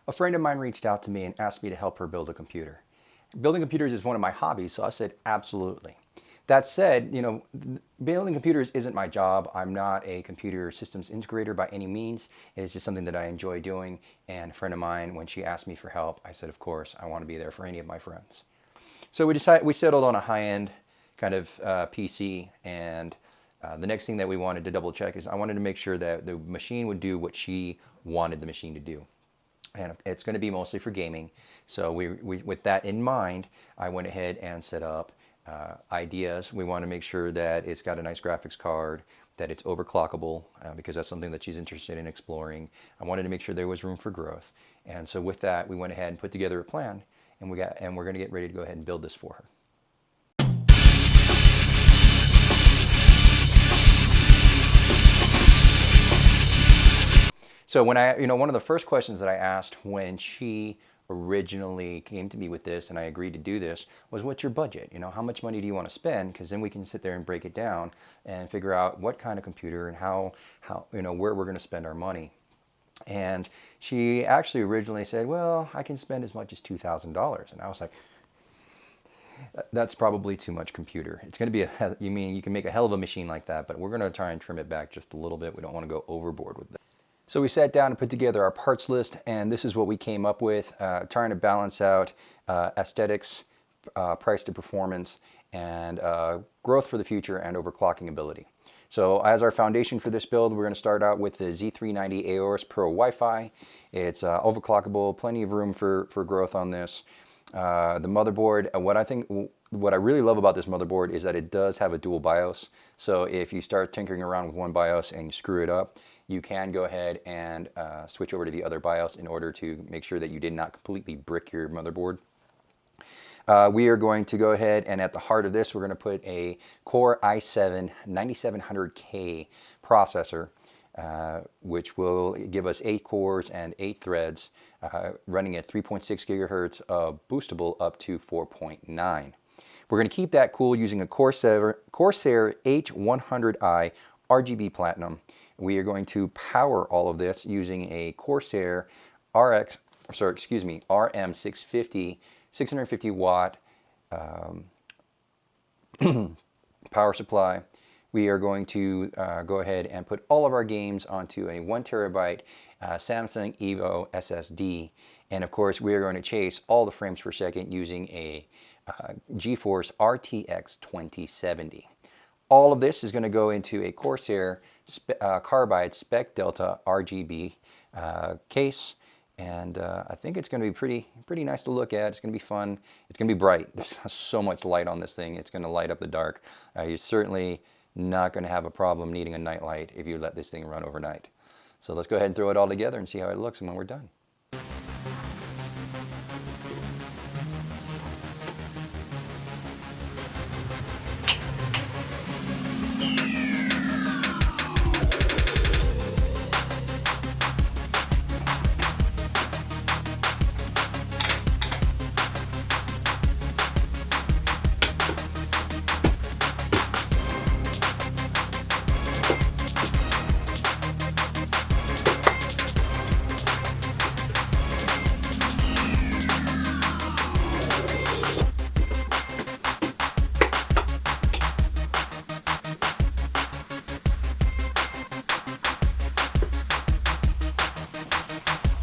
A friend of mine reached out to me and asked me to help her build a computer. Building computers is one of my hobbies, so I said absolutely. That said, building computers isn't my job. I'm not a computer systems integrator by any means. It's just something that I enjoy doing. And a friend of mine, when she asked me for help, I said, of course, I want to be there for any of my friends. So we settled on a high-end kind of PC, and the next thing that we wanted to double check is I wanted to make sure that the machine would do what she wanted the machine to do. And it's going to be mostly for gaming. So with that in mind, I went ahead and set up ideas. We want to make sure that it's got a nice graphics card, that it's overclockable, because that's something that she's interested in exploring. I wanted to make sure there was room for growth. And so with that, we went ahead and put together a plan, and we're going to get ready to go ahead and build this for her. So when one of the first questions that I asked when she originally came to me with this and I agreed to do this was, what's your budget? How much money do you want to spend? Because then we can sit there and break it down and figure out what kind of computer and how where we're going to spend our money. And she actually originally said, well, I can spend as much as $2,000. And I was like, that's probably too much computer. It's going to be you can make a hell of a machine like that, but we're going to try and trim it back just a little bit. We don't want to go overboard with it. So we sat down and put together our parts list, and this is what we came up with, trying to balance out aesthetics, price to performance, and growth for the future and overclocking ability. So as our foundation for this build, we're going to start out with the Z390 Aorus Pro Wi-Fi. It's overclockable, plenty of room for growth on this. The motherboard, what I really love about this motherboard is that it does have a dual BIOS. So if you start tinkering around with one BIOS and you screw it up, you can go ahead and switch over to the other BIOS in order to make sure that you did not completely brick your motherboard. We are going to go ahead and at the heart of this, we're going to put a Core i7 9700K processor, which will give us 8 cores and 8 threads, running at 3.6 gigahertz, boostable up to 4.9. We're going to keep that cool using a Corsair H100i RGB Platinum. We are going to power all of this using a Corsair RM650 650 watt power supply. We are going to go ahead and put all of our games onto a 1 terabyte Samsung Evo SSD. And of course, we are going to chase all the frames per second using a GeForce RTX 2070. All of this is going to go into a Corsair Carbide Spec Delta RGB case. And I think it's going to be pretty nice to look at. It's going to be fun. It's going to be bright. There's so much light on this thing. It's going to light up the dark. You're certainly not going to have a problem needing a night light if you let this thing run overnight. So let's go ahead and throw it all together and see how it looks when we're done.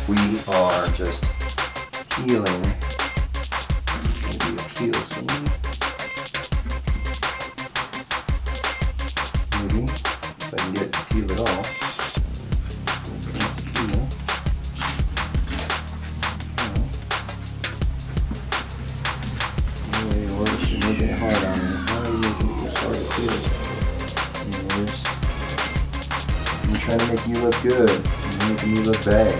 We are just peeling. Maybe a peel scene. Maybe if I can get it to peel at all. Peel. Anyway, or she's making it hard on me. How are you making it hard to peel? Anyways, I'm trying to make you look good. I'm making you look bad.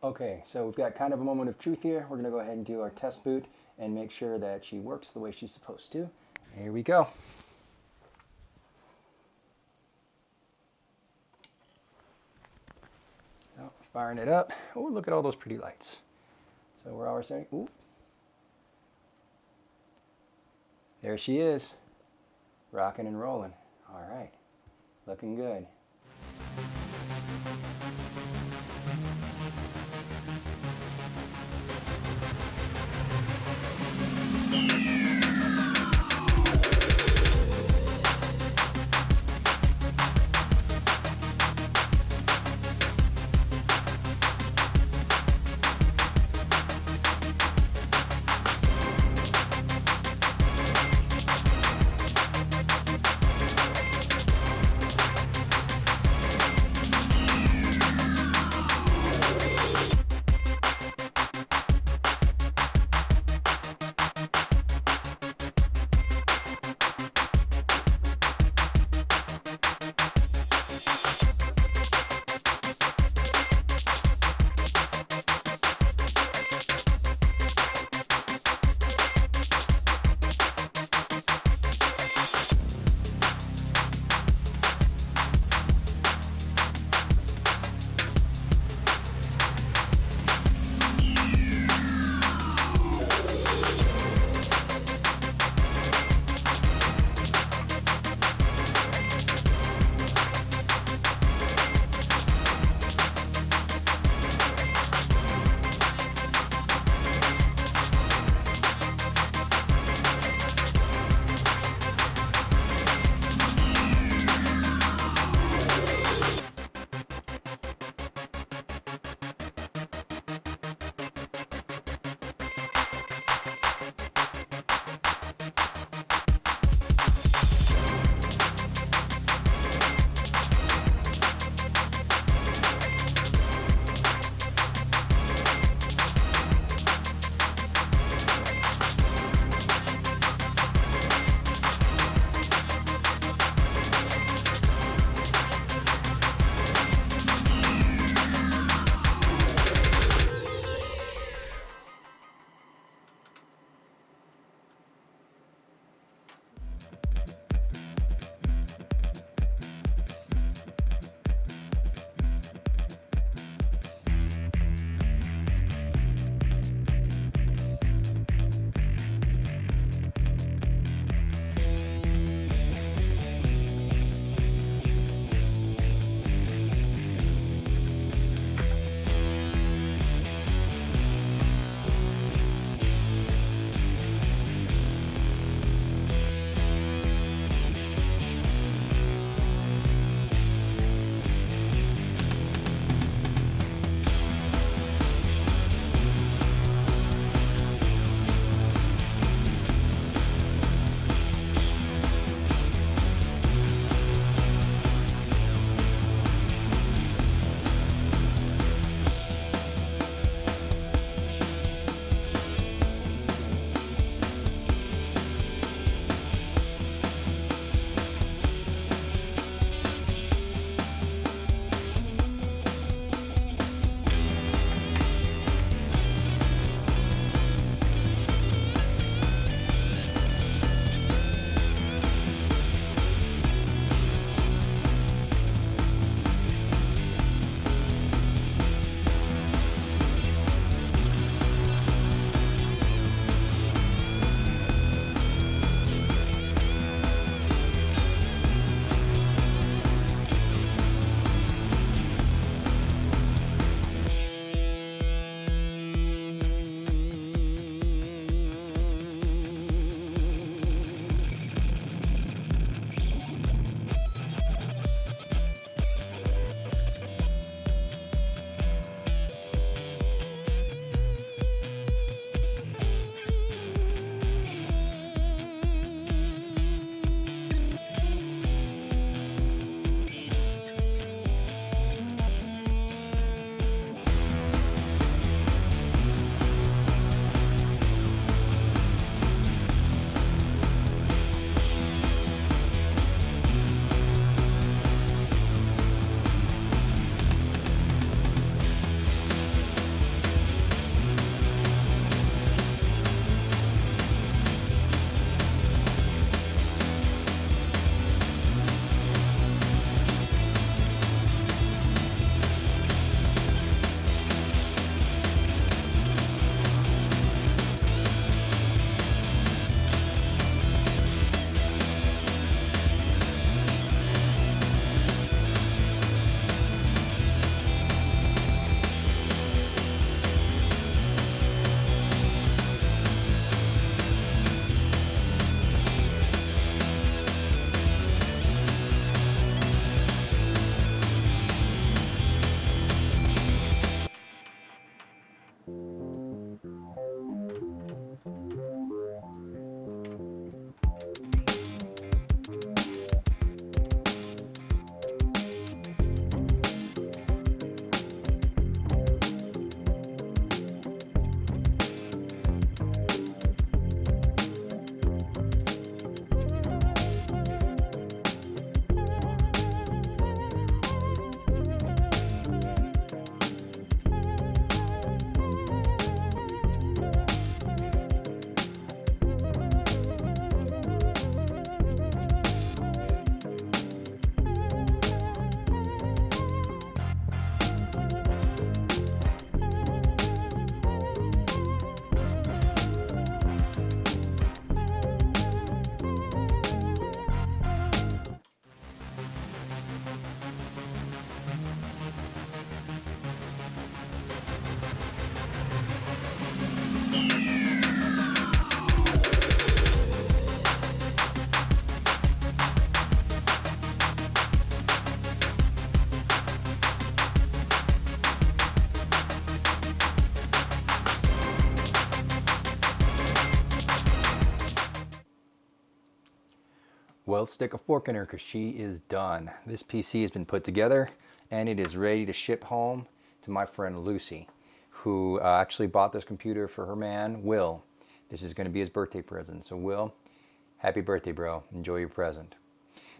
Okay, so we've got kind of a moment of truth here. We're going to go ahead and do our test boot and make sure that she works the way she's supposed to. Here we go. Oh, firing it up. Oh, look at all those pretty lights. So we're already starting. Ooh. There she is, rocking and rolling. All right, looking good. Well, stick a fork in her because she is done. This PC has been put together and it is ready to ship home to my friend Lucy, who actually bought this computer for her man, Will. This is going to be his birthday present. So Will, happy birthday, bro. Enjoy your present.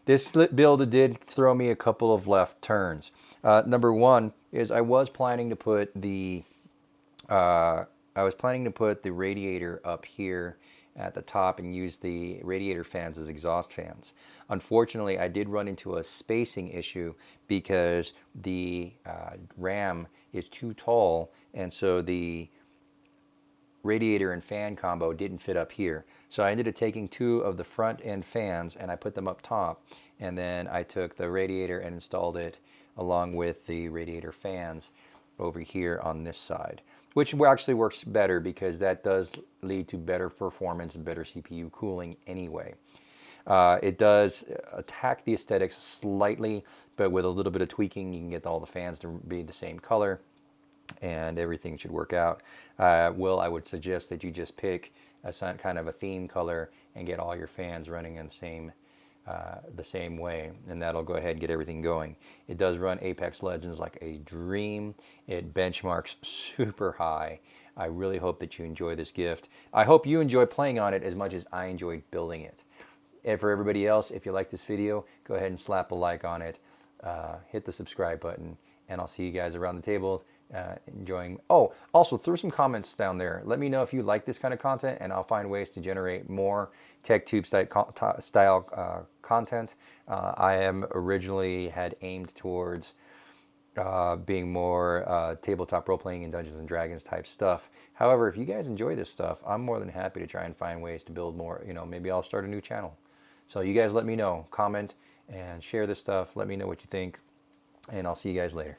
This build did throw me a couple of left turns. Number one is I was planning to put the radiator up here at the top and use the radiator fans as exhaust fans. Unfortunately, I did run into a spacing issue because the RAM is too tall, and so the radiator and fan combo didn't fit up here. So I ended up taking two of the front end fans and I put them up top, and then I took the radiator and installed it along with the radiator fans over here on this side, which actually works better because that does lead to better performance and better CPU cooling anyway. It does attack the aesthetics slightly, but with a little bit of tweaking, you can get all the fans to be the same color and everything should work out. Will, I would suggest that you just pick a kind of a theme color and get all your fans running in the same way, and that'll go ahead and get everything going. It does run Apex Legends like a dream. It benchmarks super high. I really hope that you enjoy this gift. I hope you enjoy playing on it as much as I enjoyed building it. And for everybody else, if you like this video, go ahead and slap a like on it. Hit the subscribe button, and I'll see you guys around the table enjoying. Oh, also throw some comments down there. Let me know if you like this kind of content, and I'll find ways to generate more TechTube style content. I am originally had aimed towards being more tabletop role-playing and Dungeons and Dragons type stuff. However, if you guys enjoy this stuff, I'm more than happy to try and find ways to build more. Maybe I'll start a new channel. So you guys let me know. Comment and share this stuff. Let me know what you think, and I'll see you guys later.